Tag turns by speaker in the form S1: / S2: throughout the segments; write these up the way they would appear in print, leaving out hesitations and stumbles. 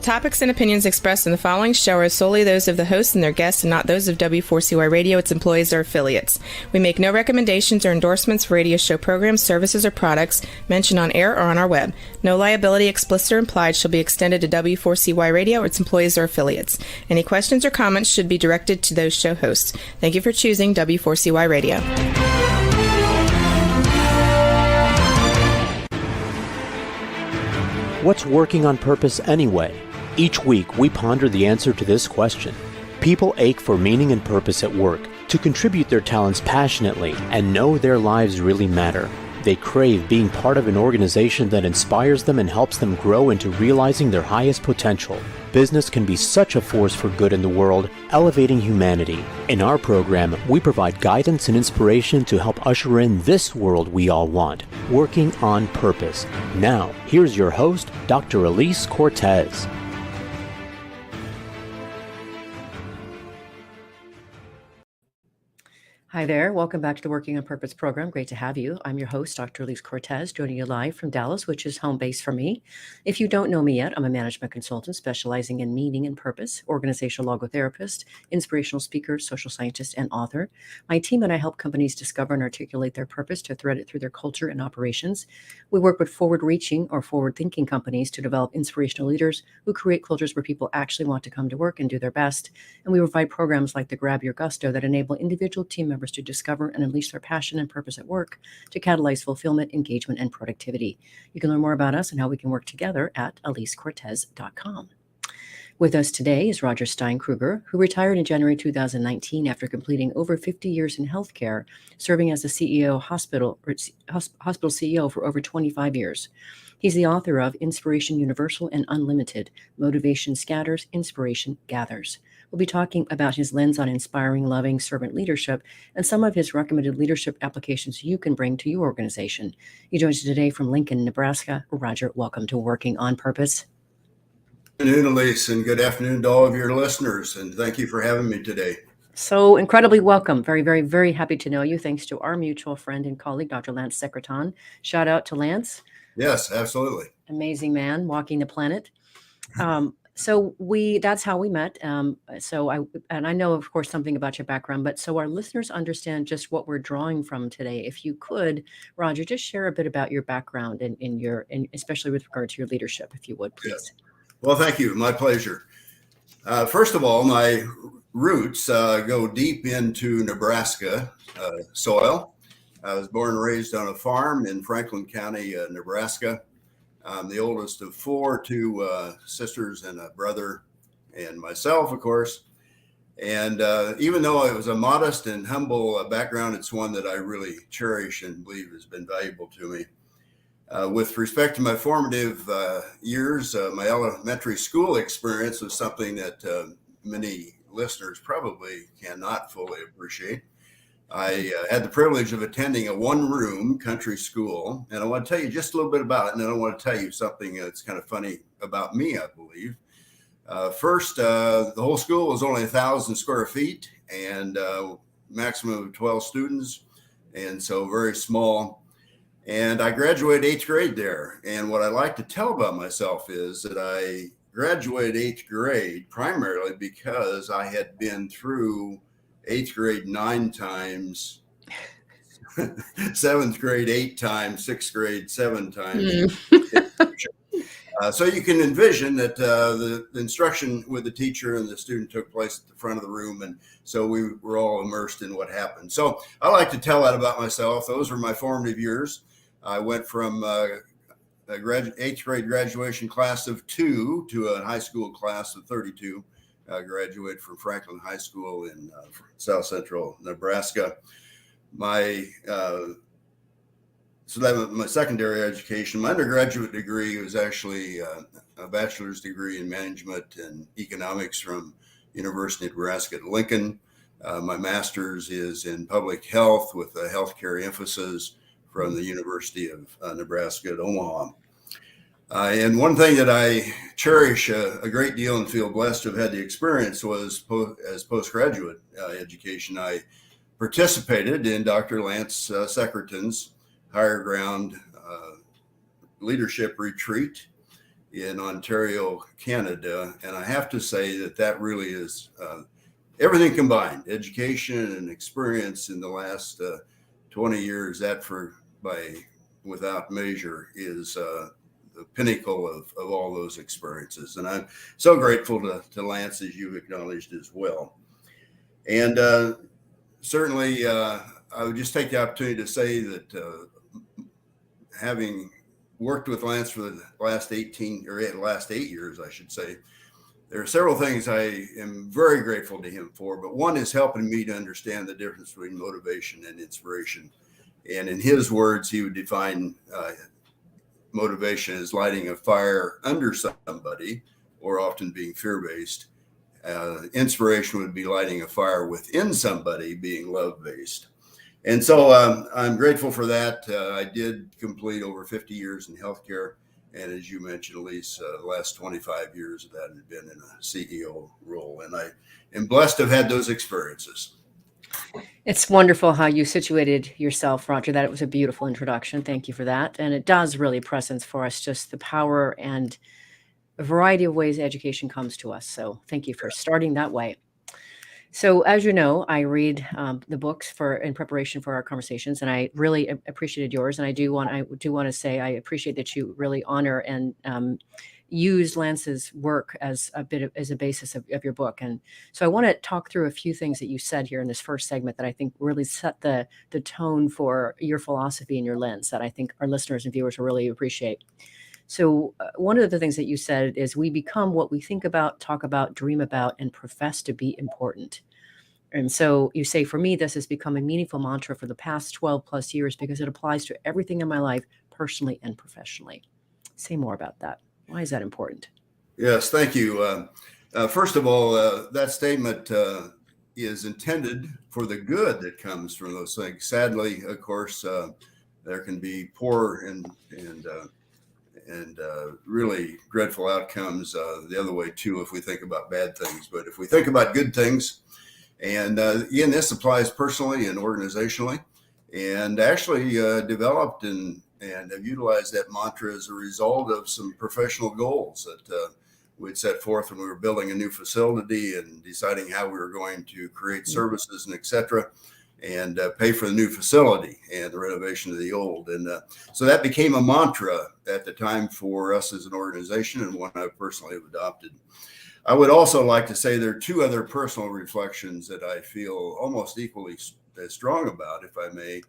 S1: topics and opinions expressed in the following show are solely those of the hosts and their guests and not those of W4CY Radio, its employees, or affiliates. We make no recommendations or endorsements for radio show programs, services, or products mentioned on air or on our web. No liability, explicit or implied, shall be extended to W4CY Radio or its employees or affiliates. Any questions or comments should be directed to those show hosts. Thank you for choosing W4CY Radio.
S2: What's working on purpose anyway? Each week, we ponder the answer to this question. People ache for meaning and purpose at work, to contribute their talents passionately and know their lives really matter. They crave being part of an organization that inspires them and helps them grow into realizing their highest potential. Business can be such a force for good in the world, elevating humanity. In our program, we provide guidance and inspiration to help usher in this world we all want, working on purpose. Now, here's your host, Dr. Elise Cortez.
S3: Hi there. Welcome back to the Working on Purpose program. Great to have you. I'm your host, Dr. Elise Cortez, joining you live from Dallas, which is home base for me. If you don't know me yet, I'm a management consultant specializing in meaning and purpose, organizational logotherapist, inspirational speaker, social scientist, and author. My team and I help companies discover and articulate their purpose to thread it through their culture and operations. We work with forward-reaching or forward-thinking companies to develop inspirational leaders who create cultures where people actually want to come to work and do their best. And we provide programs like the Grab Your Gusto that enable individual team members to discover and unleash their passion and purpose at work to catalyze fulfillment, engagement, and productivity. You can learn more about us and how we can work together at elisecortez.com. With us today is Roger Stein Krueger, who retired in January 2019 after completing over 50 years in healthcare, serving as the hospital CEO for over 25 years. He's the author of Inspiration Universal and Unlimited, Motivation Scatters, Inspiration Gathers. We'll be talking about his lens on inspiring, loving servant leadership and some of his recommended leadership applications you can bring to your organization. He joins us today from Lincoln, Nebraska. Roger, welcome to Working on Purpose.
S4: Good afternoon, Elise, and good afternoon to all of your listeners, and thank you for having me today.
S3: So incredibly welcome. Very, very, very happy to know you. Thanks to our mutual friend and colleague, Dr. Lance Secretan. Shout out to Lance.
S4: Yes, absolutely.
S3: Amazing man, walking the planet. So that's how we met. And I know, of course, something about your background, but so our listeners understand just what we're drawing from today. If you could, Roger, just share a bit about your background and especially with regard to your leadership, if you would, please.
S4: Yes. Well, thank you. My pleasure. First of all, my roots go deep into Nebraska soil. I was born and raised on a farm in Franklin County, Nebraska. I'm the oldest of four, two sisters and a brother, and myself, of course. And even though it was a modest and humble background, it's one that I really cherish and believe has been valuable to me. With respect to my formative years, my elementary school experience was something that many listeners probably cannot fully appreciate. I had the privilege of attending a one-room country school, and I want to tell you just a little bit about it, and then I want to tell you something that's kind of funny about me, I believe. First, the whole school was only 1,000 square feet and maximum of 12 students, and so very small. And I graduated 8th grade there, and what I like to tell about myself is that I graduated 8th grade primarily because I had been through 8th grade 9 times, 7th grade 8 times, 6th grade 7 times. So you can envision that the instruction with the teacher and the student took place at the front of the room. And so we were all immersed in what happened. So I like to tell that about myself. Those were my formative years. I went from a 8th grade graduation class of 2 to a high school class of 32. I graduated from Franklin High School in South Central Nebraska. So that was my secondary education. My undergraduate degree was actually a bachelor's degree in management and economics from University of Nebraska at Lincoln. My master's is in public health with a healthcare emphasis from the University of Nebraska at Omaha. And one thing that I cherish a great deal and feel blessed to have had the experience was as postgraduate education. I participated in Dr. Lance Secretan's Higher Ground Leadership Retreat. in Ontario, Canada. And I have to say that really is everything combined, education and experience in the last 20 years, without measure is the pinnacle of all those experiences. And I'm so grateful to Lance, as you've acknowledged as well. And certainly, I would just take the opportunity to say that having worked with Lance for the last 8 years, I should say, there are several things I am very grateful to him for, but one is helping me to understand the difference between motivation and inspiration. And in his words, he would define motivation as lighting a fire under somebody, or often being fear-based. Inspiration would be lighting a fire within somebody, being love-based. And so I'm grateful for that. I did complete over 50 years in healthcare. And as you mentioned, Elise, the last 25 years of that had been in a CEO role. And I am blessed to have had those experiences.
S3: It's wonderful how you situated yourself, Roger. That it was a beautiful introduction. Thank you for that. And it does really presence for us just the power and a variety of ways education comes to us. So thank you for starting that way. So as you know, I read the books in preparation for our conversations, and I really appreciated yours. And I do want to say I appreciate that you really honor and use Lance's work as a basis of your book. And so I want to talk through a few things that you said here in this first segment that I think really set the tone for your philosophy and your lens that I think our listeners and viewers will really appreciate. So one of the things that you said is we become what we think about, talk about, dream about, and profess to be important. And so you say, for me, this has become a meaningful mantra for the past 12 plus years because it applies to everything in my life, personally and professionally. Say more about that. Why is that important?
S4: Yes, thank you. First of all, that statement is intended for the good that comes from those things. Sadly, of course, there can be poor and really dreadful outcomes the other way too if we think about bad things. But if we think about good things, and again, this applies personally and organizationally, and actually developed and have utilized that mantra as a result of some professional goals that we'd set forth when we were building a new facility and deciding how we were going to create services and et cetera, and pay for the new facility and the renovation of the old. And so that became a mantra at the time for us as an organization, and one I personally have adopted. I would also like to say there are two other personal reflections that I feel almost equally as strong about, if I may,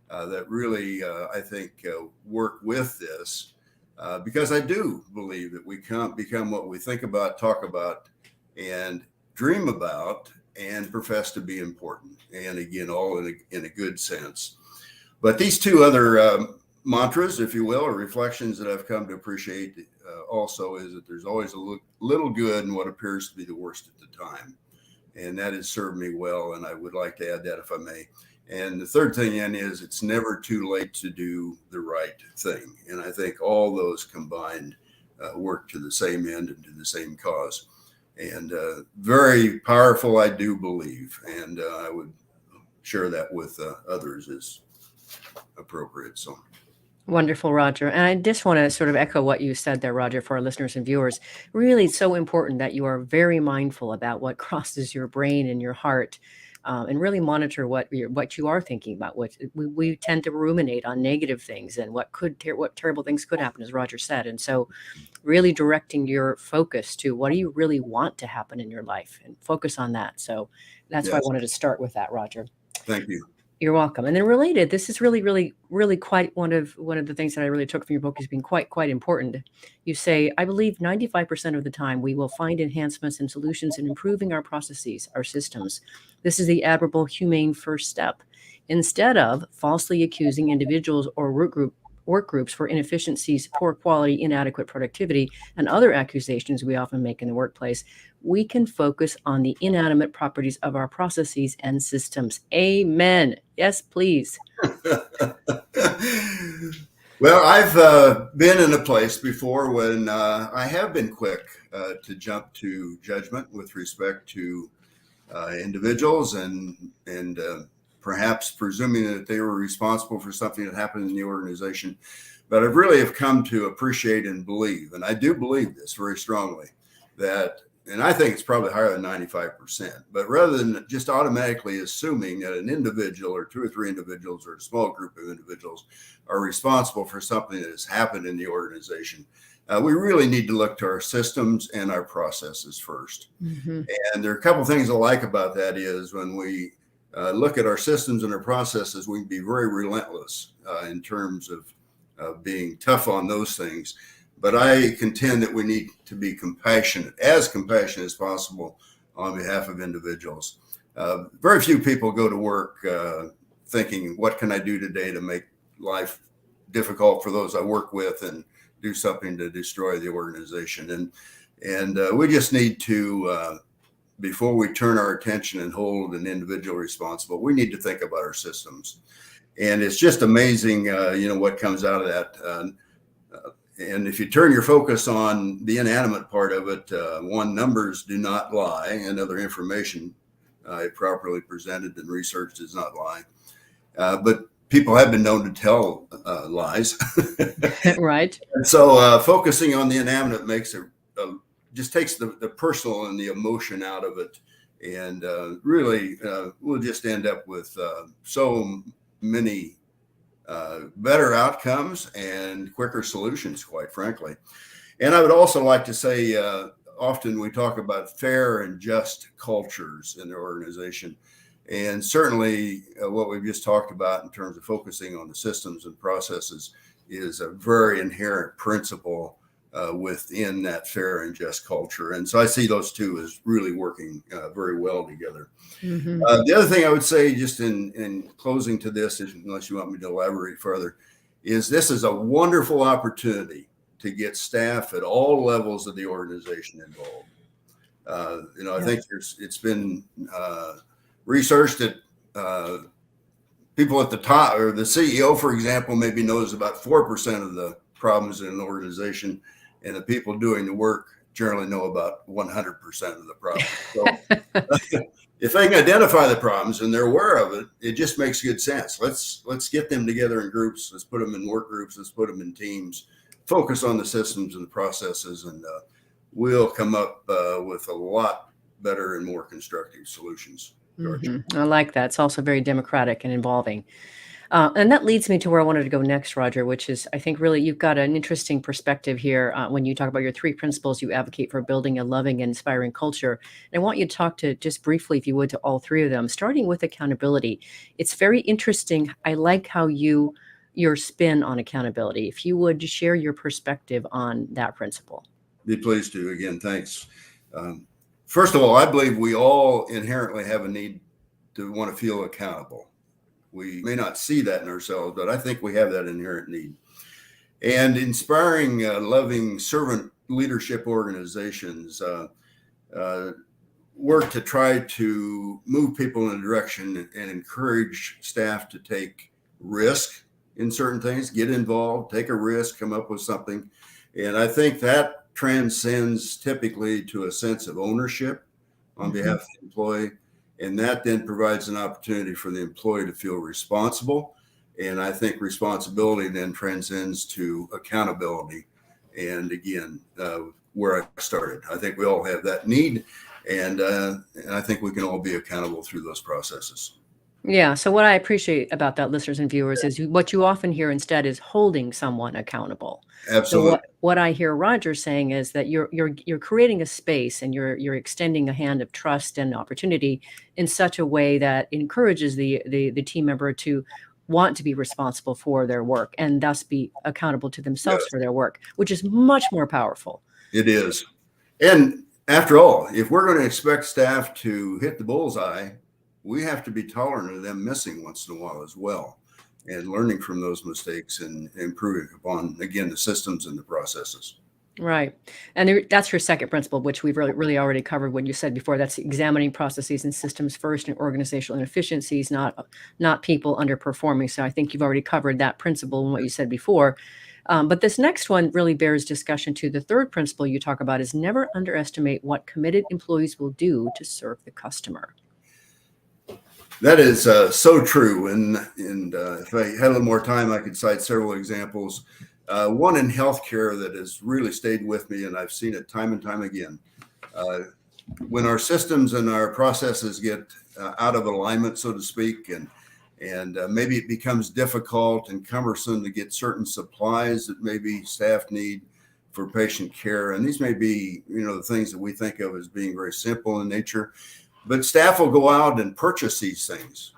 S4: that really, I think, work with this, because I do believe that we can't become what we think about, talk about, and dream about, and profess to be important. And again, all in a good sense. But these two other mantras, if you will, or reflections that I've come to appreciate also is that there's always a little good in what appears to be the worst at the time. And that has served me well. And I would like to add that, if I may. And the third thing is it's never too late to do the right thing. And I think all those combined work to the same end and to the same cause. And very powerful, I do believe. And I would share that with others as appropriate. So.
S3: Wonderful, Roger. And I just want to sort of echo what you said there, Roger, for our listeners and viewers. Really, it's so important that you are very mindful about what crosses your brain and your heart, and really monitor what you are thinking about. What we tend to ruminate on negative things and what terrible things could happen, as Roger said. And so really directing your focus to what do you really want to happen in your life and focus on that. So that's why I wanted to start with that, Roger.
S4: Thank you.
S3: You're welcome. And then related, this is really, really, really quite one of the things that I really took from your book as being quite important. You say, I believe 95% of the time we will find enhancements and solutions in improving our processes, our systems. This is the admirable, humane first step. Instead of falsely accusing individuals or work groups for inefficiencies, poor quality, inadequate productivity, and other accusations we often make in the workplace, we can focus on the inanimate properties of our processes and systems. Amen. Yes, please.
S4: Well, I've been in a place before when I have been quick to jump to judgment with respect to individuals and perhaps presuming that they were responsible for something that happened in the organization. But I really have come to appreciate and believe, and I do believe this very strongly, that, and I think it's probably higher than 95%, but rather than just automatically assuming that an individual or two or three individuals or a small group of individuals are responsible for something that has happened in the organization, we really need to look to our systems and our processes first.
S3: Mm-hmm.
S4: And there are a couple of things I like about that is when we look at our systems and our processes, we can be very relentless in terms of being tough on those things. But I contend that we need to be compassionate as possible on behalf of individuals. Very few people go to work thinking, what can I do today to make life difficult for those I work with and do something to destroy the organization. And we just need to, before we turn our attention and hold an individual responsible, we need to think about our systems. And it's just amazing, what comes out of that. And if you turn your focus on the inanimate part of it, one, numbers do not lie, and other information properly presented and research does not lie. But people have been known to tell lies.
S3: Right.
S4: And so focusing on the inanimate makes it just takes the personal and the emotion out of it. And really, we'll just end up with so many better outcomes and quicker solutions, quite frankly. And I would also like to say, often we talk about fair and just cultures in the organization. And certainly what we've just talked about in terms of focusing on the systems and processes is a very inherent principle within that fair and just culture. And so I see those two as really working very well together.
S3: Mm-hmm.
S4: The other thing I would say just in closing to this, unless you want me to elaborate further, is this is a wonderful opportunity to get staff at all levels of the organization involved. I think it's been researched that people at the top, or the CEO, for example, maybe knows about 4% of the problems in an organization, and the people doing the work generally know about 100% of the problems. So if they can identify the problems and they're aware of it, it just makes good sense. Let's get them together in groups. Let's put them in work groups. Let's put them in teams. Focus on the systems and the processes, and we'll come up with a lot better and more constructive solutions.
S3: Mm-hmm. I like that. It's also very democratic and involving. And that leads me to where I wanted to go next, Roger, which is, I think really you've got an interesting perspective here when you talk about your three principles you advocate for building a loving and inspiring culture. And I want you to talk to just briefly, if you would, to all three of them, starting with accountability. It's very interesting. I like how your spin on accountability. If you would share your perspective on that principle.
S4: Be pleased to. Again, thanks. First of all, I believe we all inherently have a need to want to feel accountable. We may not see that in ourselves, but I think we have that inherent need. And inspiring, loving servant leadership organizations work to try to move people in a direction and encourage staff to take risk in certain things, get involved, take a risk, come up with something. And I think that transcends typically to a sense of ownership on behalf of the employee. And that then provides an opportunity for the employee to feel responsible. And I think responsibility then transcends to accountability. And again, where I started, I think we all have that need. And I think we can all be accountable through those processes.
S3: Yeah. So what I appreciate about that, listeners and viewers, is what you often hear instead is holding someone accountable.
S4: Absolutely.
S3: So what I hear Roger saying is that you're creating a space and you're extending a hand of trust and opportunity in such a way that encourages the team member to want to be responsible for their work and thus be accountable to themselves for their work, which is much more powerful.
S4: It is. And after all, if we're going to expect staff to hit the bullseye, we have to be tolerant of them missing once in a while as well, and learning from those mistakes and improving upon, again, the systems and the processes.
S3: Right. And that's your second principle, which we've really already covered what you said before. That's examining processes and systems first and organizational inefficiencies, not people underperforming. So I think you've already covered that principle in what you said before. But this next one really bears discussion too. The third principle you talk about is never underestimate what committed employees will do to serve the customer.
S4: That is so true. And if I had a little more time, I could cite several examples. One in healthcare that has really stayed with me, and I've seen it time and time again. When our systems and our processes get out of alignment, so to speak, and maybe it becomes difficult and cumbersome to get certain supplies that maybe staff need for patient care. And these may be, the things that we think of as being very simple in nature, but staff will go out and purchase these things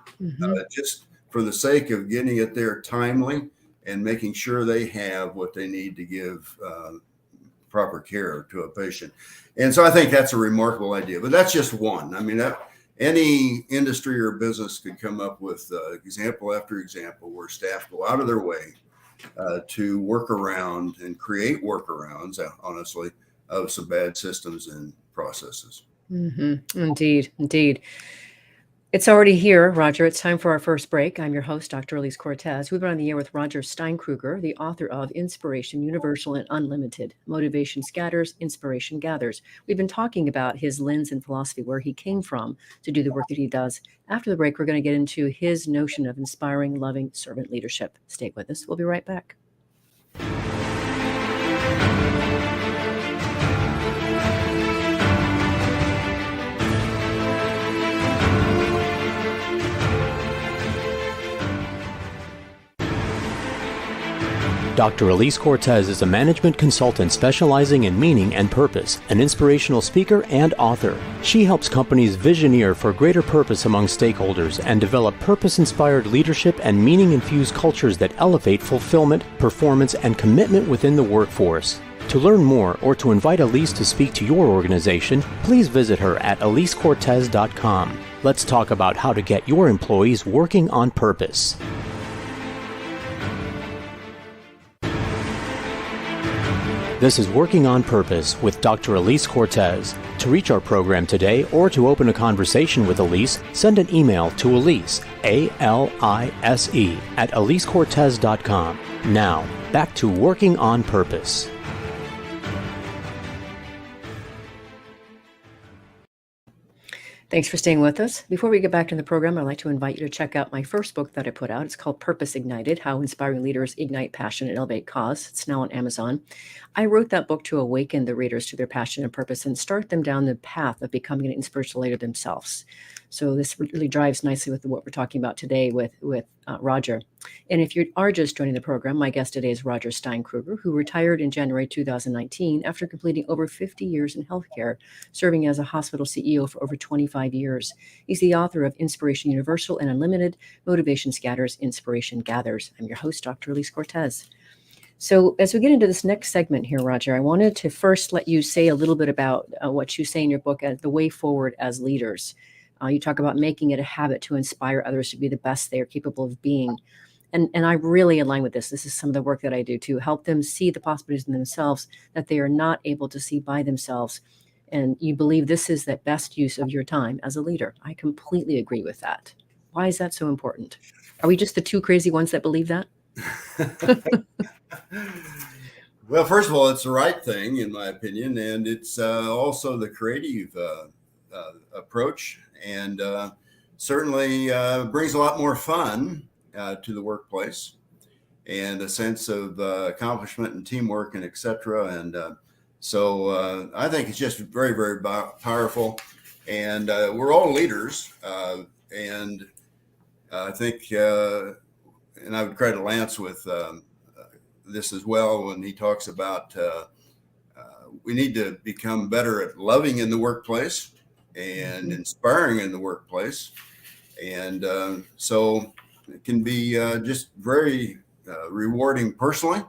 S4: just for the sake of getting it there timely and making sure they have what they need to give proper care to a patient. And so I think that's a remarkable idea, but that's just one. I mean, any industry or business could come up with example after example where staff go out of their way to work around and create workarounds, honestly, of some bad systems and processes.
S3: Indeed. It's already here, Roger. It's time for our first break. I'm your host, Dr. Elise Cortez. We've been on the air with Roger Stein Krueger, the author of Inspiration, Universal and Unlimited. Motivation Scatters, Inspiration Gathers. We've been talking about his lens and philosophy, where he came from to do the work that he does. After the break, we're going to get into his notion of inspiring, loving servant leadership. Stay with us. We'll be right back.
S2: Dr. Elise Cortez is a management consultant specializing in meaning and purpose, an inspirational speaker and author. She helps companies visioneer for greater purpose among stakeholders and develop purpose-inspired leadership and meaning-infused cultures that elevate fulfillment, performance, and commitment within the workforce. To learn more or to invite Elise to speak to your organization, please visit her at elisecortez.com. Let's talk about how to get your employees working on purpose. This is Working on Purpose with Dr. Elise Cortez. To reach our program today or to open a conversation with Elise, send an email to Elise, A-L-I-S-E, at elisecortez.com. Now, back to Working on Purpose.
S3: Thanks for staying with us. Before we get back to the program, I'd like to invite you to check out my first book that I put out. It's called Purpose Ignited, How Inspiring Leaders Ignite Passion and Elevate Cause. It's now on Amazon. I wrote that book to awaken the readers to their passion and purpose and start them down the path of becoming an inspirational leader themselves. So this really drives nicely with what we're talking about today with Roger. And if you are just joining the program, my guest today is Roger Stein Krueger, who retired in January 2019 after completing over 50 years in healthcare, serving as a hospital CEO for over 25 years. He's the author of Inspiration Universal and Unlimited, Motivation Scatters, Inspiration Gathers. I'm your host, Dr. Elise Cortez. So as we get into this next segment here, Roger, I wanted to first let you say a little bit about what you say in your book as the way forward as leaders. You talk about making it a habit to inspire others to be the best they are capable of being. And I really align with this. This is some of the work that I do to help them see the possibilities in themselves that they are not able to see by themselves. And you believe this is the best use of your time as a leader. I completely agree with that. Why is that so important? Are we just the two crazy ones that believe that?
S4: Well, first of all, it's the right thing, in my opinion, and it's also the creative approach, and certainly brings a lot more fun to the workplace and a sense of accomplishment and teamwork and et cetera. And so I think it's just very, very powerful. And we're all leaders. And I think, and I would credit Lance with this as well when he talks about we need to become better at loving in the workplace and inspiring in the workplace. And so it can be just very rewarding personally,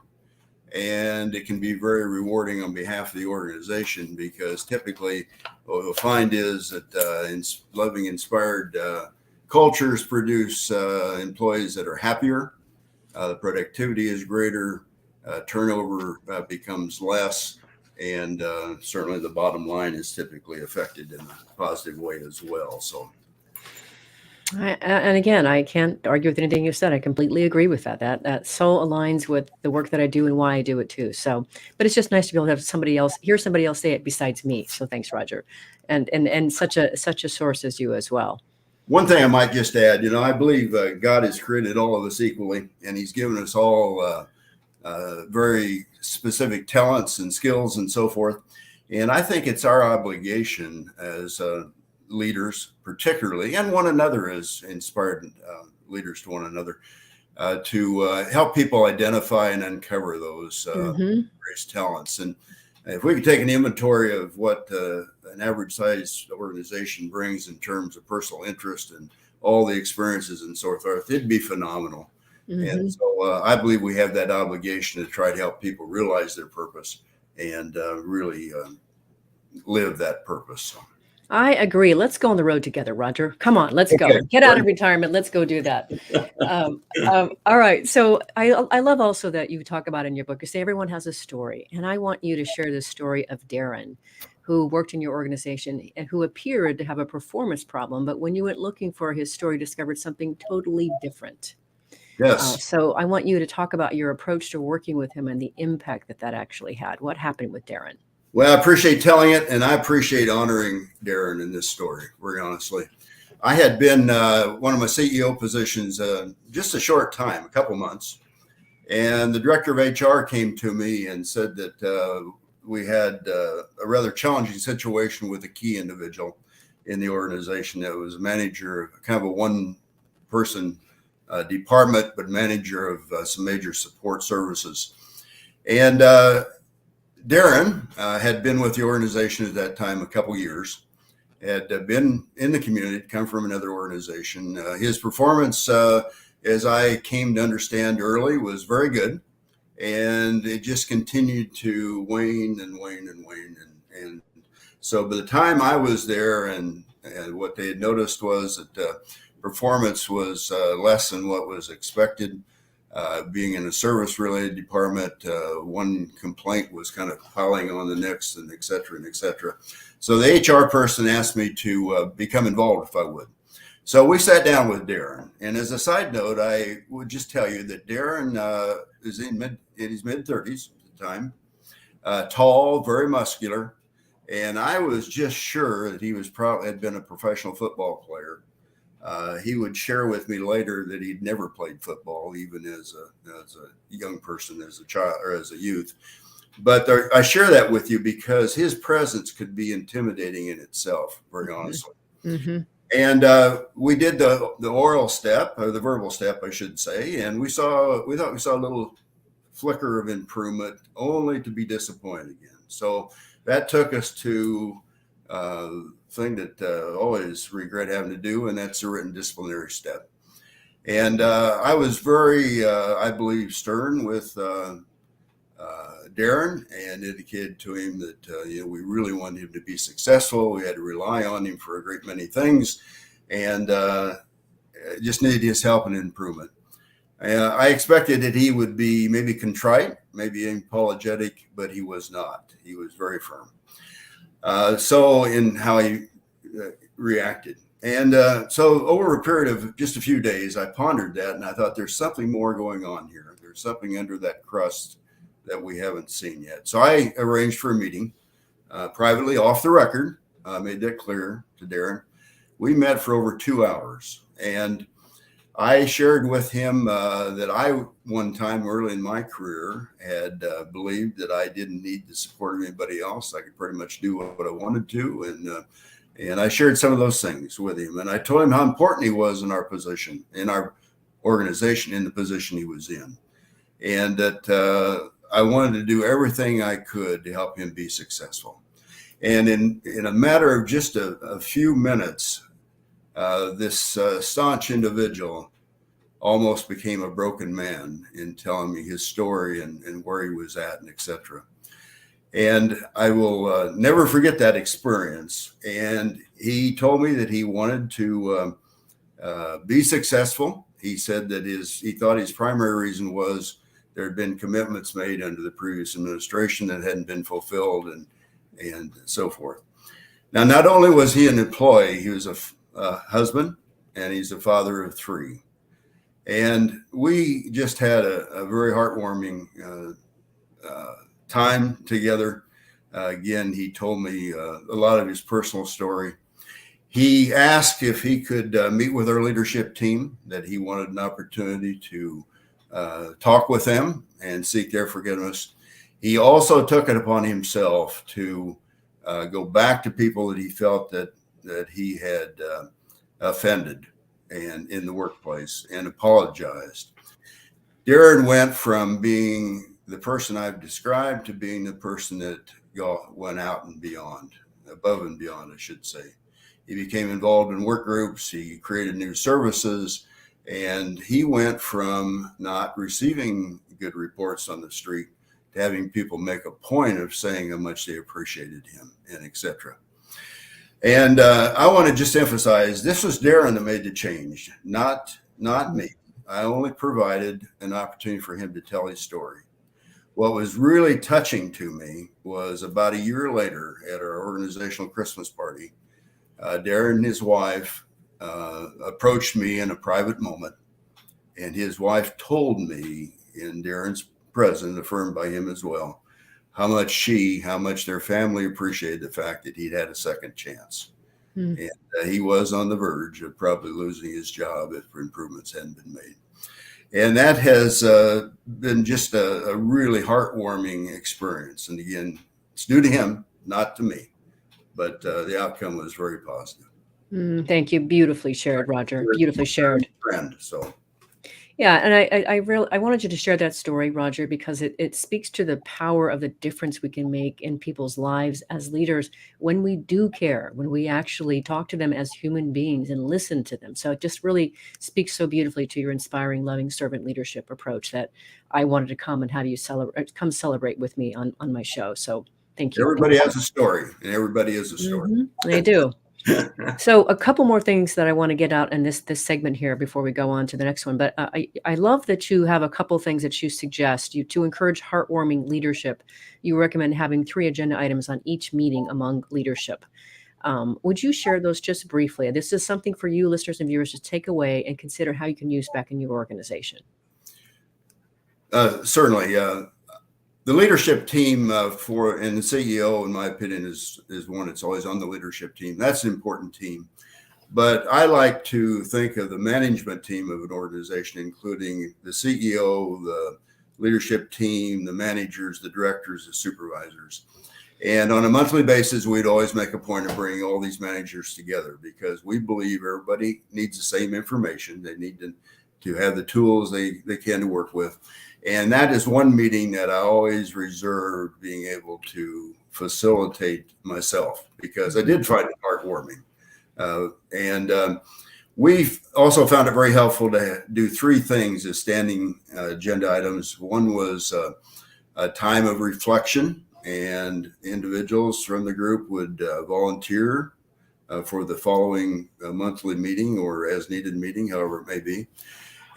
S4: and it can be very rewarding on behalf of the organization, because typically what we'll find is that loving, inspired cultures produce employees that are happier, the productivity is greater, turnover becomes less, and certainly the bottom line is typically affected in a positive way as well. So,
S3: and again, I can't argue with anything you said. I completely agree with that. That so aligns with the work that I do and why I do it too. So, but it's just nice to be able to have hear somebody else say it besides me. So thanks, Roger, and such a source as you as well.
S4: One thing I might just add, I believe God has created all of us equally, and he's given us all very specific talents and skills and so forth. And I think it's our obligation as leaders, particularly, and one another as inspired leaders to one another, to help people identify and uncover those various talents. And if we could take an inventory of what an average sized organization brings in terms of personal interest and all the experiences and so forth, it'd be phenomenal. And so I believe we have that obligation to try to help people realize their purpose and really live that purpose. So.
S3: I agree. Let's go on the road together, Roger. Come on, let's go. Get out of retirement. Let's go do that. All right. So I love also that you talk about in your book, you say everyone has a story. And I want you to share the story of Darren, who worked in your organization and who appeared to have a performance problem. But when you went looking for his story, discovered something totally different.
S4: Yes.
S3: So I want you to talk about your approach to working with him and the impact that actually had. What happened with Darren?
S4: Well, I appreciate telling it, and I appreciate honoring Darren in this story, very honestly. I had been one of my CEO positions just a short time, a couple months, and the director of HR came to me and said that we had a rather challenging situation with a key individual in the organization that was a manager, kind of a one-person department, but manager of some major support services. And Darren had been with the organization at that time a couple years, had been in the community, come from another organization. His performance, as I came to understand early, was very good. And it just continued to wane and wane and wane. And so by the time I was there, and what they had noticed was that performance was less than what was expected. Being in a service-related department, one complaint was kind of piling on the next, and et cetera, and et cetera. So the HR person asked me to become involved if I would. So we sat down with Darren. And as a side note, I would just tell you that Darren is in his mid-30s at the time, tall, very muscular. And I was just sure that he was had been a professional football player. He would share with me later that he'd never played football, even as a young person, as a child or as a youth. But I share that with you because his presence could be intimidating in itself, very honestly. And we did the oral step, or the verbal step, I should say, and we thought we saw a little flicker of improvement, only to be disappointed again. So that took us to thing that I always regret having to do, and that's a written disciplinary step. And I was very, I believe, stern with Darren, and indicated to him that we really wanted him to be successful. We had to rely on him for a great many things, and just needed his help and improvement. I expected that he would be maybe contrite, maybe apologetic, but he was not. He was very firm. So in how he reacted. And so over a period of just a few days, I pondered that, and I thought there's something more going on here. There's something under that crust that we haven't seen yet. So I arranged for a meeting privately, off the record, made that clear to Darren. We met for over 2 hours, and I shared with him that I, one time early in my career, had believed that I didn't need the support of anybody else. I could pretty much do what I wanted to. And I shared some of those things with him. And I told him how important he was in our position, in our organization, in the position he was in. And that I wanted to do everything I could to help him be successful. And in a matter of just a few minutes, this staunch individual almost became a broken man in telling me his story and where he was at and et cetera. And I will never forget that experience. And he told me that he wanted to be successul. He said that he thought his primary reason was there had been commitments made under the previous administration that hadn't been fulfilled and so forth. Now, not only was he an employee, he was a husband, and he's a father of 3. And we just had a very heartwarming time together. Again, he told me a lot of his personal story. He asked if he could meet with our leadership team, that he wanted an opportunity to talk with them and seek their forgiveness. He also took it upon himself to go back to people that he felt that he had offended and in the workplace, and apologized. Darren went from being the person I've described to being the person that went out and beyond, above and beyond, I should say. He became involved in work groups. He created new services, and he went from not receiving good reports on the street to having people make a point of saying how much they appreciated him, and etc. And I want to just emphasize, this was Darren that made the change, not me. I only provided an opportunity for him to tell his story. What was really touching to me was about a year later at our organizational Christmas party, Darren and his wife approached me in a private moment, and his wife told me, in Darren's presence, affirmed by him as well, how much their family appreciated the fact that he'd had a second chance. And he was on the verge of probably losing his job if improvements hadn't been made. And that has been just a really heartwarming experience. And again, it's due to him, not to me, but the outcome was very positive.
S3: Thank you. Beautifully shared, Roger. Beautifully shared.
S4: Friend, so.
S3: Yeah, and I wanted you to share that story, Roger, because it speaks to the power of the difference we can make in people's lives as leaders when we do care, when we actually talk to them as human beings and listen to them. So it just really speaks so beautifully to your inspiring, loving servant leadership approach that I wanted to come and have you celebrate with me on my show. So thank you.
S4: Everybody has a story, and everybody is a story.
S3: They do. So a couple more things that I want to get out in this segment here before we go on to the next one. But I love that you have a couple things that you suggest. To encourage heartwarming leadership, you recommend having 3 agenda items on each meeting among leadership. Would you share those just briefly? This is something for you listeners and viewers to take away and consider how you can use back in your organization.
S4: Certainly. The leadership team and the CEO, in my opinion, is one that's always on the leadership team. That's an important team. But I like to think of the management team of an organization, including the CEO, the leadership team, the managers, the directors, the supervisors. And on a monthly basis, we'd always make a point of bringing all these managers together, because we believe everybody needs the same information. They need to have the tools they can to work with. And that is one meeting that I always reserved being able to facilitate myself, because I did find it heartwarming. We've also found it very helpful to do 3 things as standing agenda items. One was a time of reflection, and individuals from the group would volunteer for the following monthly meeting or as needed meeting, however it may be.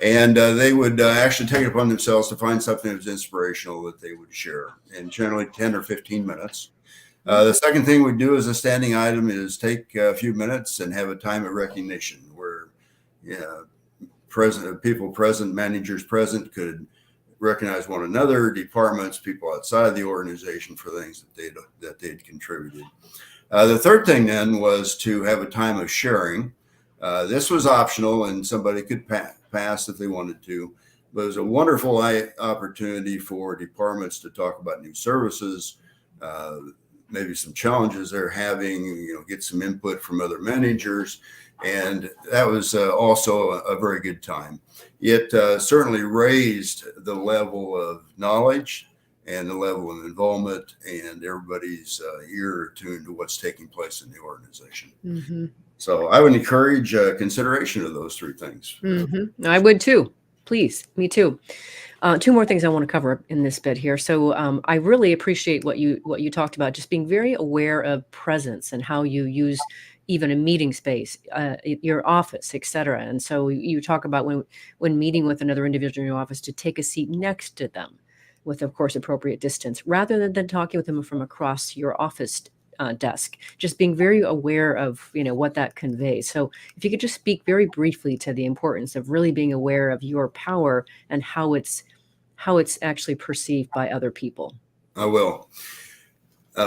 S4: And they would actually take it upon themselves to find something that was inspirational that they would share, and generally 10 or 15 minutes. The second thing we do as a standing item is take a few minutes and have a time of recognition where people present, managers present could recognize one another, departments, people outside of the organization for things that they'd contributed. The third thing then was to have a time of sharing. This was optional, and somebody could pass if they wanted to, but it was a wonderful opportunity for departments to talk about new services, maybe some challenges they're having, get some input from other managers. And that was also a very good time. It certainly raised the level of knowledge and the level of involvement, and everybody's ear tuned to what's taking place in the organization. Mm-hmm. So I would encourage consideration of those 3 things.
S3: Mm-hmm. I would too. Please, me too. 2 more things I want to cover in this bit here. So I really appreciate what you talked about, just being very aware of presence and how you use even a meeting space, your office, et cetera. And so you talk about when meeting with another individual in your office to take a seat next to them with, of course, appropriate distance, rather than talking with them from across your office desk, just being very aware of, what that conveys. So if you could just speak very briefly to the importance of really being aware of your power and how it's actually perceived by other people.
S4: I will.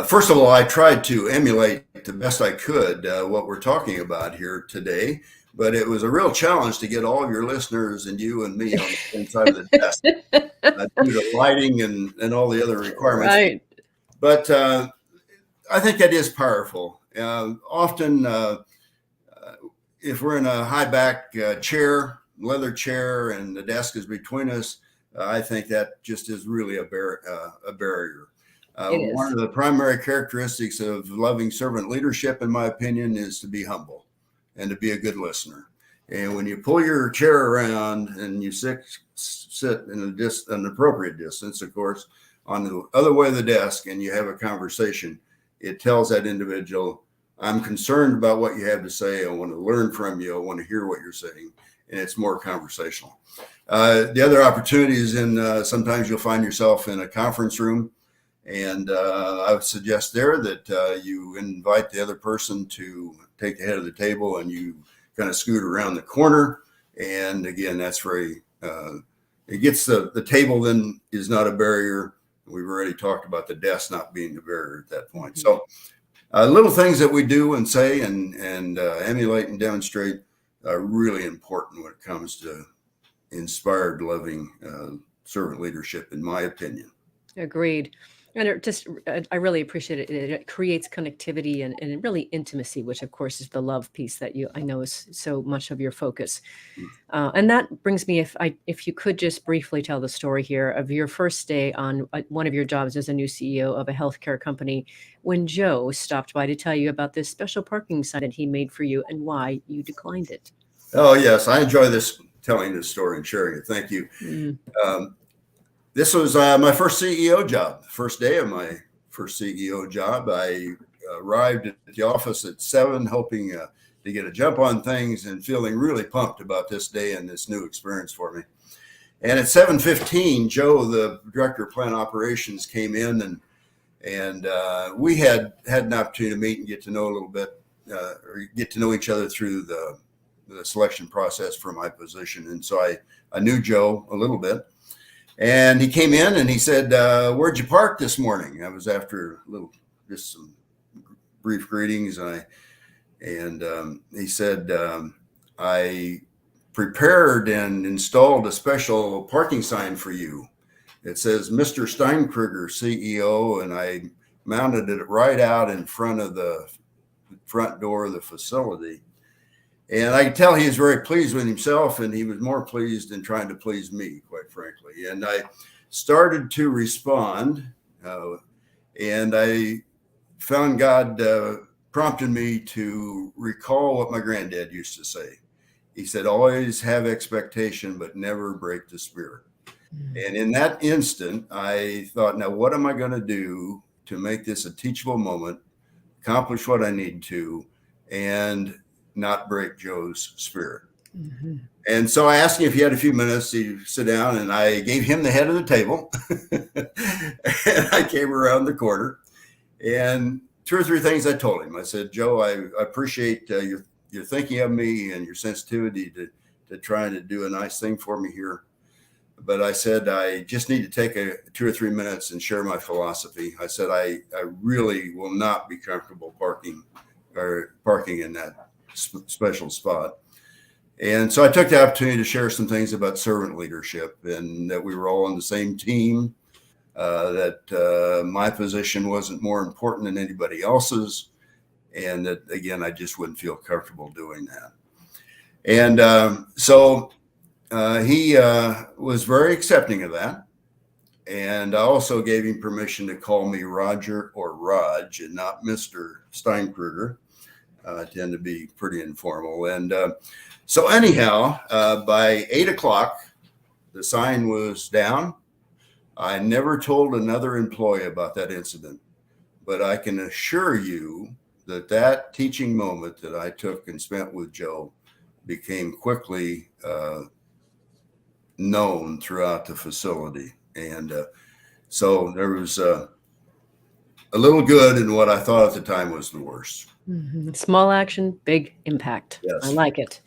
S4: First of all, I tried to emulate the best I could what we're talking about here today, but it was a real challenge to get all of your listeners and you and me on the same side of the desk due to lighting and all the other requirements.
S3: Right.
S4: But I think that is powerful. Often, if we're in a high back chair, leather chair, and the desk is between us, I think that just is really a barrier. One of the primary characteristics of loving servant leadership, in my opinion, is to be humble and to be a good listener. And when you pull your chair around and you sit in an appropriate distance, of course, on the other way of the desk, and you have a conversation, it tells that individual, I'm concerned about what you have to say. I want to learn from you. I want to hear what you're saying. And it's more conversational. The other opportunities sometimes you'll find yourself in a conference room. And I would suggest there that you invite the other person to take the head of the table and you kind of scoot around the corner. And again, that's very, it gets the table then is not a barrier. We've already talked about the desk not being the barrier at that point. So little things that we do and say and emulate and demonstrate are really important when it comes to inspired, loving servant leadership, in my opinion.
S3: Agreed. And I really appreciate it. It creates connectivity and really intimacy, which of course is the love piece that I know is so much of your focus. And that brings me, if you could just briefly tell the story here of your first day on one of your jobs as a new CEO of a healthcare company, when Joe stopped by to tell you about this special parking sign that he made for you and why you declined it.
S4: Oh yes, I enjoy telling this story and sharing it. Thank you. This was my first CEO job. The first day of my first CEO job, I arrived at the office at 7, hoping to get a jump on things and feeling really pumped about this day and this new experience for me. And at 7:15, Joe, the director of plant operations, came in and we had an opportunity to meet and get to know a little bit, or get to know each other through the selection process for my position. And so I knew Joe a little bit. And he came in and he said, where'd you park this morning? I was after just some brief greetings. And he said, I prepared and installed a special parking sign for you. It says, Mr. Stein, Krueger, CEO, and I mounted it right out in front of the front door of the facility. And I could tell he was very pleased with himself, and he was more pleased in trying to please me, quite frankly. And I started to respond, and I found God prompted me to recall what my granddad used to say. He said, always have expectation, but never break the spirit. And in that instant, I thought, now what am I going to do to make this a teachable moment, accomplish what I need to, and not break Joe's spirit. And so I asked him if he had a few minutes to sit down, and I gave him the head of the table. And I came around the corner, and 2 or 3 things I told him. I said, Joe, I appreciate your thinking of me and your sensitivity to trying to do a nice thing for me here. But I said, I just need to take 2 or 3 minutes and share my philosophy. I said, I really will not be comfortable parking in that special spot. And so I took the opportunity to share some things about servant leadership, and that we were all on the same team, that my position wasn't more important than anybody else's, and that, again, I just wouldn't feel comfortable doing that. And so he was very accepting of that. And I also gave him permission to call me Roger or Raj and not Mr. Stein Krueger. I tend to be pretty informal. And so anyhow, by 8 o'clock, the sign was down. I never told another employee about that incident, but I can assure you that teaching moment that I took and spent with Joe became quickly known throughout the facility. And so there was a little good in what I thought at the time was the worst.
S3: Small action, big impact.
S4: Yes.
S3: I like it.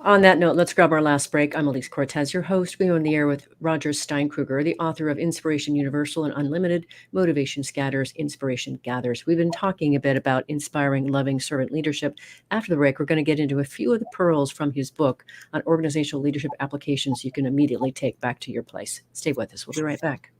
S3: On that note, let's grab our last break. I'm Elise Cortez, your host. We are on the air with Roger Stein Krueger, the author of Inspiration Universal and Unlimited, Motivation Scatters, Inspiration Gathers. We've been talking a bit about inspiring, loving servant leadership. After the break, we're going to get into a few of the pearls from his book on organizational leadership applications you can immediately take back to your place. Stay with us. We'll be right back.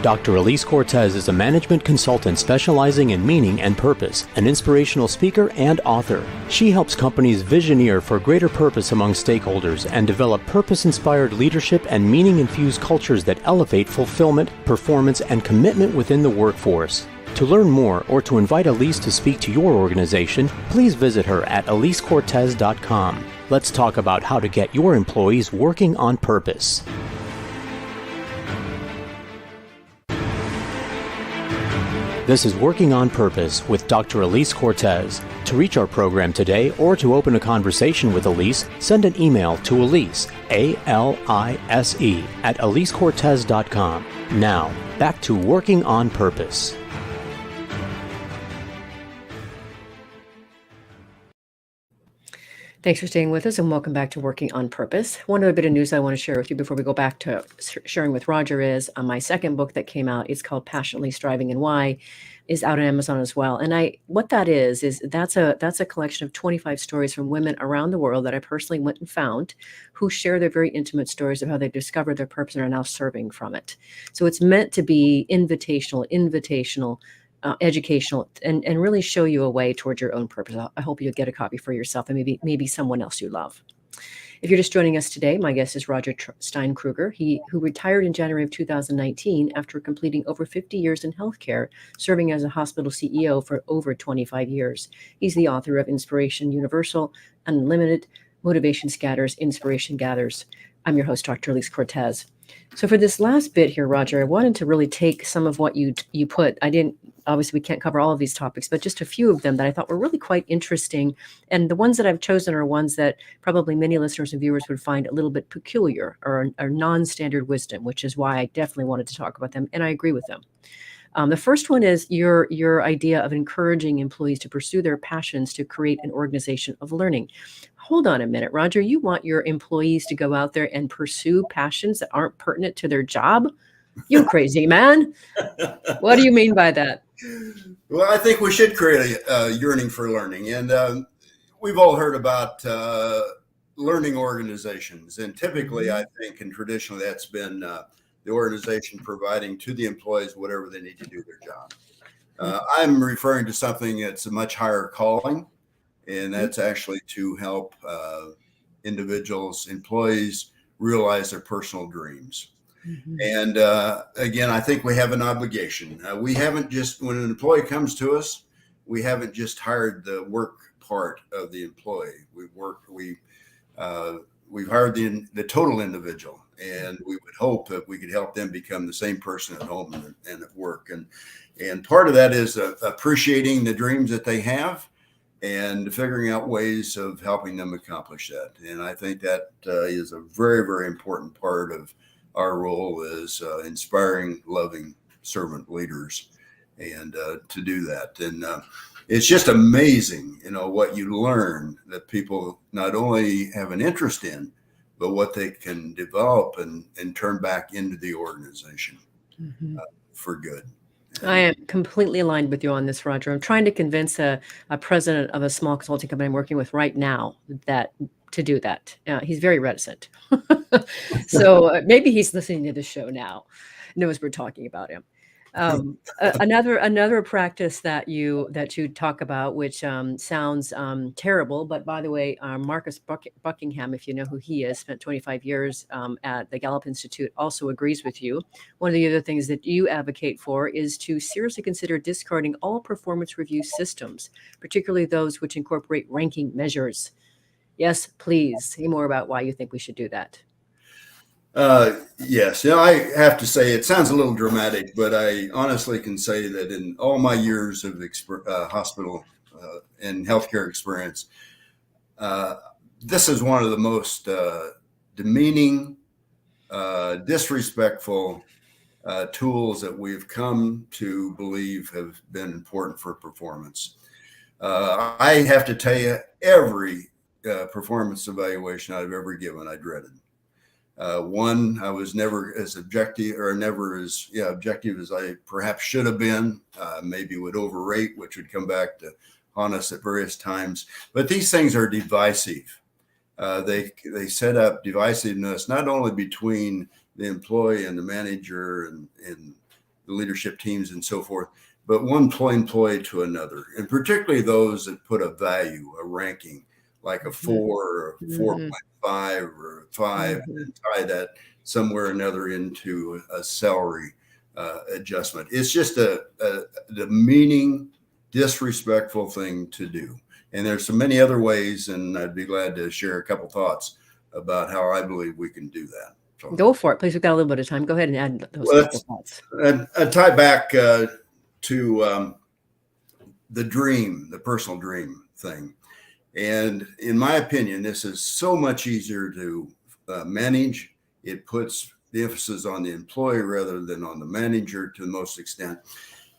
S2: Dr. Elise Cortez is a management consultant specializing in meaning and purpose, an inspirational speaker and author. She helps companies visioneer for greater purpose among stakeholders and develop purpose-inspired leadership and meaning-infused cultures that elevate fulfillment, performance, and commitment within the workforce. To learn more or to invite Elise to speak to your organization, please visit her at elisecortez.com. Let's talk about how to get your employees working on purpose. This is Working on Purpose with Dr. Elise Cortez. To reach our program today or to open a conversation with Elise, send an email to Elise, A-L-I-S-E, at elisecortez.com. Now, back to Working on Purpose.
S3: Thanks for staying with us and welcome back to Working on Purpose. One other bit of news I want to share with you before we go back to sharing with Roger is my second book that came out. It's called Passionately Striving and Why, is out on Amazon as well. And what that is that's a collection of 25 stories from women around the world that I personally went and found who share their very intimate stories of how they discovered their purpose and are now serving from it. So it's meant to be invitational, educational, and really show you a way towards your own purpose. I hope you'll get a copy for yourself and maybe someone else you love. If you're just joining us today, my guest is Roger Stein Krueger, who retired in January of 2019 after completing over 50 years in healthcare, serving as a hospital CEO for over 25 years. He's the author of Inspiration Universal, Unlimited, Motivation Scatters, Inspiration Gathers. I'm your host, Dr. Elise Cortez. So for this last bit here, Roger, I wanted to really take some of what you put. Obviously we can't cover all of these topics, but just a few of them that I thought were really quite interesting. And the ones that I've chosen are ones that probably many listeners and viewers would find a little bit peculiar or non-standard wisdom, which is why I definitely wanted to talk about them. And I agree with them. The first one is your idea of encouraging employees to pursue their passions to create an organization of learning. Hold on a minute, Roger. You want your employees to go out there and pursue passions that aren't pertinent to their job? You crazy man. What do you mean by that?
S4: Well, I think we should create a yearning for learning. And we've all heard about learning organizations. And typically, I think, and traditionally, that's been the organization providing to the employees whatever they need to do their job. I'm referring to something that's a much higher calling, and that's actually to help individuals, employees realize their personal dreams. Mm-hmm. And again, I think we have an obligation. We haven't just, when an employee comes to us, we haven't just hired the work part of the employee. We've hired the total individual, and we would hope that we could help them become the same person at home and at work. And part of that is appreciating the dreams that they have and figuring out ways of helping them accomplish that. And I think that is a very, very important part of our role is inspiring, loving servant leaders, and to do that. And it's just amazing, what you learn that people not only have an interest in, but what they can develop and turn back into the organization for good.
S3: I am completely aligned with you on this, Roger. I'm trying to convince a president of a small consulting company I'm working with right now to do that. He's very reticent. So maybe he's listening to the show now, knows we're talking about him. Another practice that you talk about, which sounds terrible, but by the way, Marcus Buckingham, if you know who he is, spent 25 years at the Gallup Institute, also agrees with you. One of the other things that you advocate for is to seriously consider discarding all performance review systems, particularly those which incorporate ranking measures. Yes, please say more about why you think we should do that.
S4: Yes. I have to say it sounds a little dramatic, but I honestly can say that in all my years of hospital and healthcare experience, this is one of the most demeaning, disrespectful tools that we've come to believe have been important for performance. I have to tell you, every performance evaluation I've ever given, I dreaded. One, I was never as objective as I perhaps should have been. Maybe would overrate, which would come back to haunt us at various times. But these things are divisive. They set up divisiveness not only between the employee and the manager and the leadership teams and so forth, but one employee to another, and particularly those that put a value, a ranking, like a 4 or 4.5 or a 5, and tie that somewhere or another into a salary adjustment. It's just a demeaning, disrespectful thing to do. And there's so many other ways, and I'd be glad to share a couple thoughts about how I believe we can do that. So,
S3: go for it, please. We've got a little bit of time. Go ahead and add those couple thoughts.
S4: I tie back to the dream, the personal dream thing. And in my opinion, this is so much easier to manage. It puts the emphasis on the employee rather than on the manager to the most extent.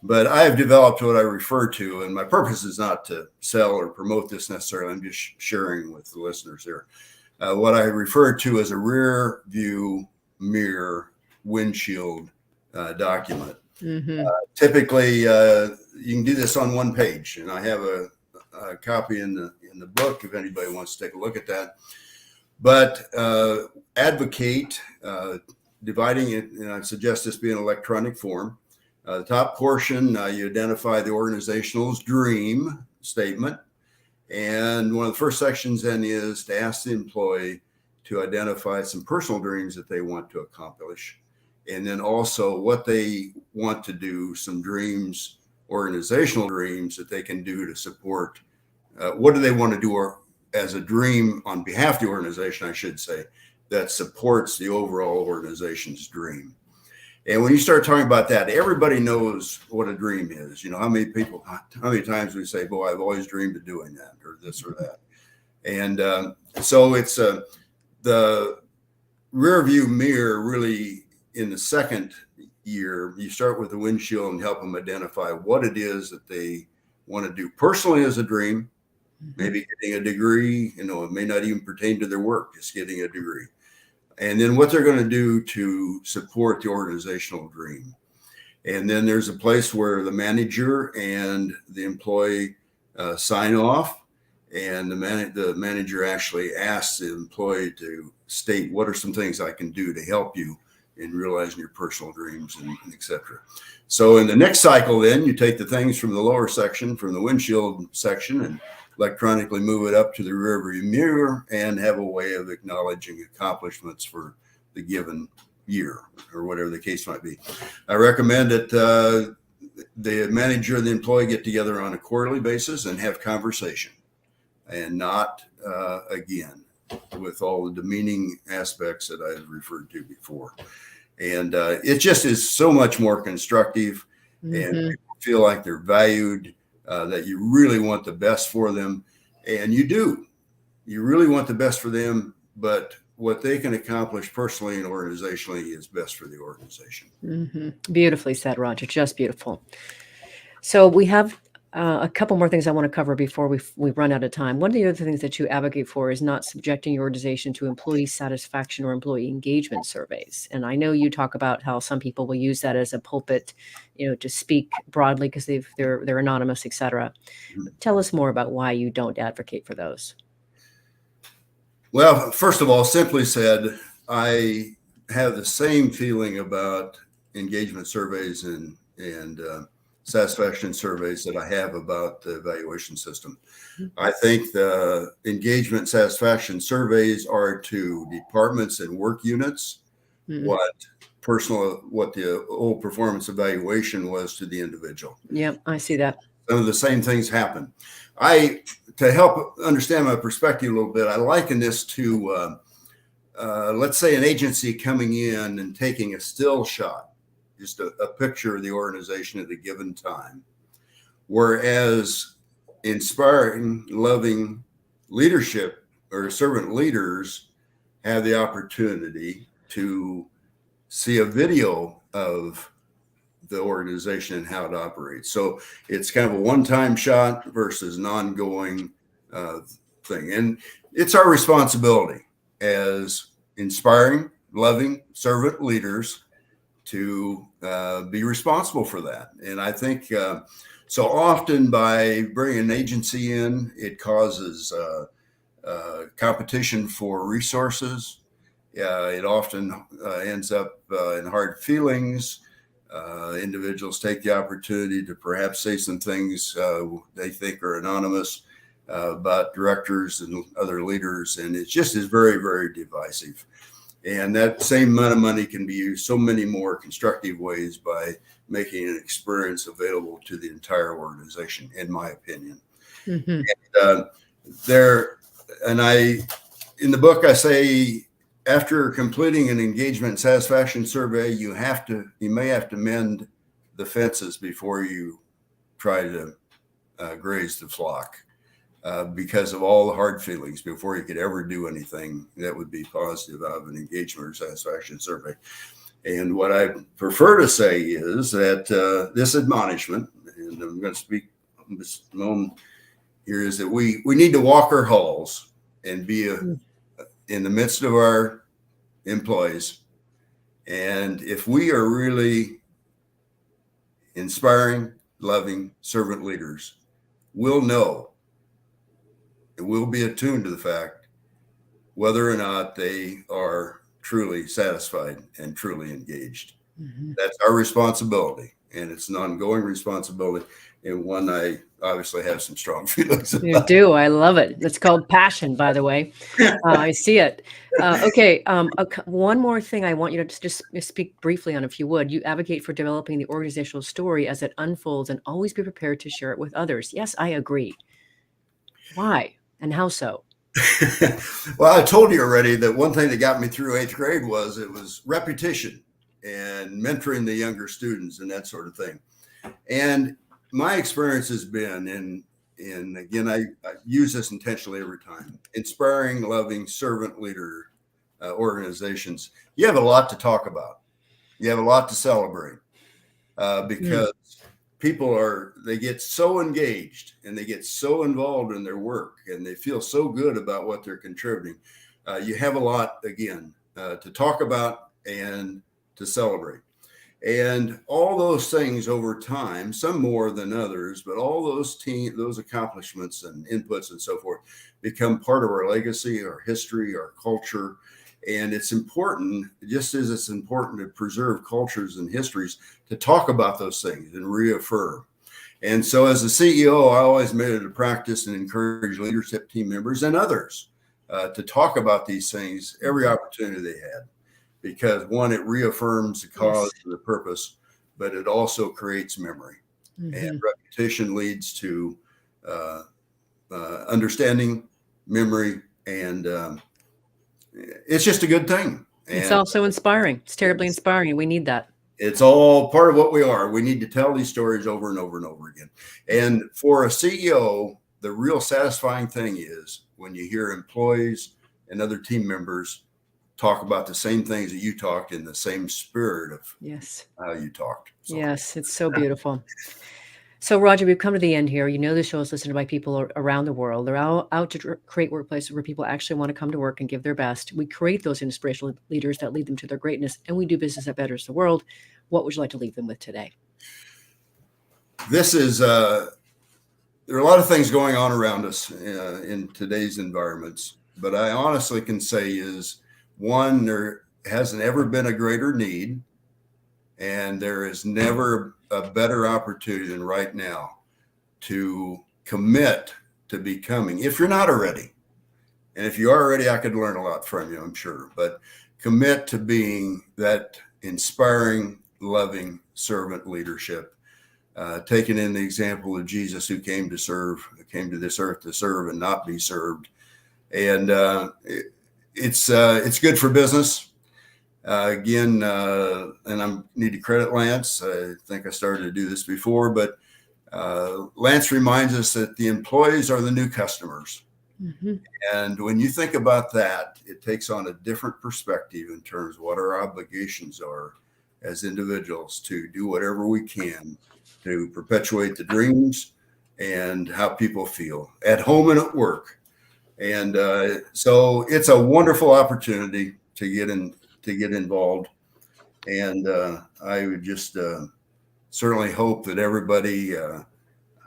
S4: But I have developed what I refer to, and my purpose is not to sell or promote this necessarily. I'm just sharing with the listeners here. What I refer to as a rear view mirror windshield document. Typically, you can do this on one page, and I have a copy in the book if anybody wants to take a look at that. But advocate dividing it, and I suggest this be an electronic form. The top portion, you identify the organizational's dream statement. And one of the first sections then is to ask the employee to identify some personal dreams that they want to accomplish. And then also what they want to do, some dreams, organizational dreams that they can do to support. What do they want to do as a dream on behalf of the organization, I should say, that supports the overall organization's dream. And when you start talking about that, everybody knows what a dream is. You know, how many times we say, boy, I've always dreamed of doing that or this or that. And so it's the rear view mirror really in the second year, you start with the windshield and help them identify what it is that they want to do personally as a dream, maybe getting a degree, you know, it may not even pertain to their work, just getting a degree. And then what they're going to do to support the organizational dream. And then there's a place where the manager and the employee sign off, and the manager actually asks the employee to state what are some things I can do to help you in realizing your personal dreams and et cetera. So in the next cycle, then you take the things from the lower section, from the windshield section, and electronically move it up to the rear view mirror and have a way of acknowledging accomplishments for the given year or whatever the case might be. I recommend that the manager and the employee get together on a quarterly basis and have conversation, and not again with all the demeaning aspects that I've referred to before. And it just is so much more constructive, and people feel like they're valued, that you really want the best for them. And you really want the best for them, but what they can accomplish personally and organizationally is best for the organization.
S3: Beautifully said, Roger. Just beautiful. So we have a couple more things I want to cover before we run out of time. One of the other things that you advocate for is not subjecting your organization to employee satisfaction or employee engagement surveys. And I know you talk about how some people will use that as a pulpit, you know, to speak broadly because they're anonymous, et cetera. Tell us more about why you don't advocate for those.
S4: Well, first of all, simply said, I have the same feeling about engagement surveys and satisfaction surveys that I have about the evaluation system. I think the engagement satisfaction surveys are to departments and work units what the old performance evaluation was to the individual.
S3: Yep, I see that.
S4: Some of the same things happen. To help understand my perspective a little bit, I liken this to, let's say, an agency coming in and taking a still shot, just a picture of the organization at a given time. Whereas inspiring, loving leadership or servant leaders have the opportunity to see a video of the organization and how it operates. So it's kind of a one-time shot versus an ongoing thing. And it's our responsibility as inspiring, loving servant leaders to be responsible for that. And I think so often by bringing an agency in, it causes competition for resources. It often ends up in hard feelings. Individuals take the opportunity to perhaps say some things they think are anonymous about directors and other leaders. And it just is very, very divisive. And that same amount of money can be used so many more constructive ways by making an experience available to the entire organization, in my opinion. Mm-hmm. In the book, I say, after completing an engagement satisfaction survey, you may have to mend the fences before you try to graze the flock. Because of all the hard feelings before you could ever do anything that would be positive out of an engagement or satisfaction survey. And what I prefer to say is that this admonishment, and I'm going to speak this moment here, is that we need to walk our halls and be in the midst of our employees. And if we are really inspiring, loving servant leaders, we'll know. And we'll be attuned to the fact whether or not they are truly satisfied and truly engaged. Mm-hmm. That's our responsibility, and it's an ongoing responsibility, and one I obviously have some strong feelings about.
S3: You do. I love it. It's called passion, by the way. I see it. Okay. One more thing I want you to just speak briefly on, if you would. You advocate for developing the organizational story as it unfolds and always be prepared to share it with others. Yes, I agree. Why? And how so?
S4: Well, I told you already that one thing that got me through 8th grade was repetition and mentoring the younger students and that sort of thing. And my experience has been, and again, I use this intentionally every time, inspiring, loving, servant leader organizations. You have a lot to talk about. You have a lot to celebrate because people they get so engaged and they get so involved in their work and they feel so good about what they're contributing. You have a lot, again, to talk about and to celebrate. And all those things over time, some more than others, but all those accomplishments and inputs and so forth become part of our legacy, our history, our culture. And it's important, just as it's important to preserve cultures and histories, to talk about those things and reaffirm. And so as a CEO, I always made it a practice and encourage leadership team members and others to talk about these things every opportunity they had. Because one, it reaffirms the cause and the purpose, but it also creates memory. Mm-hmm. And repetition leads to understanding, memory, and it's just a good thing. And
S3: it's also inspiring. It's terribly inspiring, and we need that.
S4: It's all part of what we are. We need to tell these stories over and over and over again. And for a CEO, the real satisfying thing is when you hear employees and other team members talk about the same things that you talked in the same spirit of how you talked.
S3: So. Yes, it's so beautiful. So, Roger, we've come to the end here. You know, the show is listened to by people around the world. They're out to create workplaces where people actually want to come to work and give their best. We create those inspirational leaders that lead them to their greatness, and we do business that betters the world. What would you like to leave them with today?
S4: This is, there are a lot of things going on around us in today's environments, but I honestly can say is, one, there hasn't ever been a greater need, and there is never a better opportunity than right now to commit to becoming, if you're not already, and if you are already, I could learn a lot from you, I'm sure, but commit to being that inspiring, loving servant leadership, taking in the example of Jesus, who came to this earth to serve and not be served. And it's good for business. Again, and I need to credit Lance. I think I started to do this before, but Lance reminds us that the employees are the new customers
S3: Mhm.
S4: And when you think about that, it takes on a different perspective in terms of what our obligations are as individuals to do whatever we can to perpetuate the dreams and how people feel at home and at work. And so it's a wonderful opportunity to get involved. And I would just certainly hope that everybody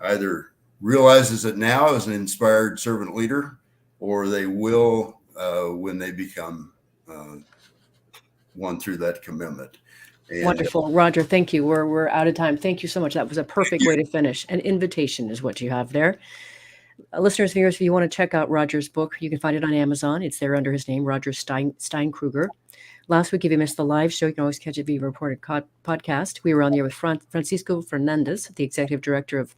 S4: either realizes it now as an inspired servant leader, or they will when they become one through that commitment. And
S3: Wonderful. Roger, thank you. We're out of time. Thank you so much. That was a perfect way to finish. An invitation is what you have there. Listeners, viewers, if you want to check out Roger's book, you can find it on Amazon. It's there under his name, Roger Stein Krueger. Last week, if you missed the live show, you can always catch it via recorded podcast. We were on the air with Francisco Fernandez, the executive director of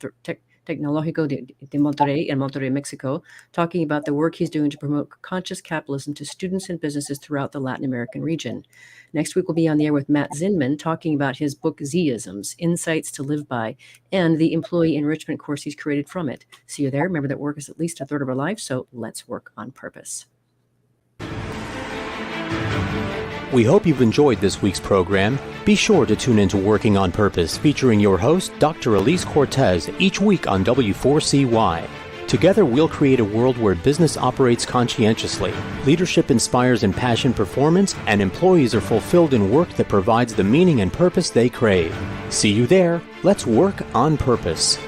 S3: Tecnológico de Monterrey in Monterrey, Mexico, talking about the work he's doing to promote conscious capitalism to students and businesses throughout the Latin American region. Next week, we'll be on the air with Matt Zinman, talking about his book, Z-isms, Insights to Live By, and the employee enrichment course he's created from it. See you there. Remember that work is at least a third of our life, so let's work on purpose.
S2: We hope you've enjoyed this week's program. Be sure to tune into Working on Purpose, featuring your host, Dr. Elise Cortez, each week on W4CY. Together, we'll create a world where business operates conscientiously, leadership inspires impassioned performance, and employees are fulfilled in work that provides the meaning and purpose they crave. See you there. Let's work on purpose.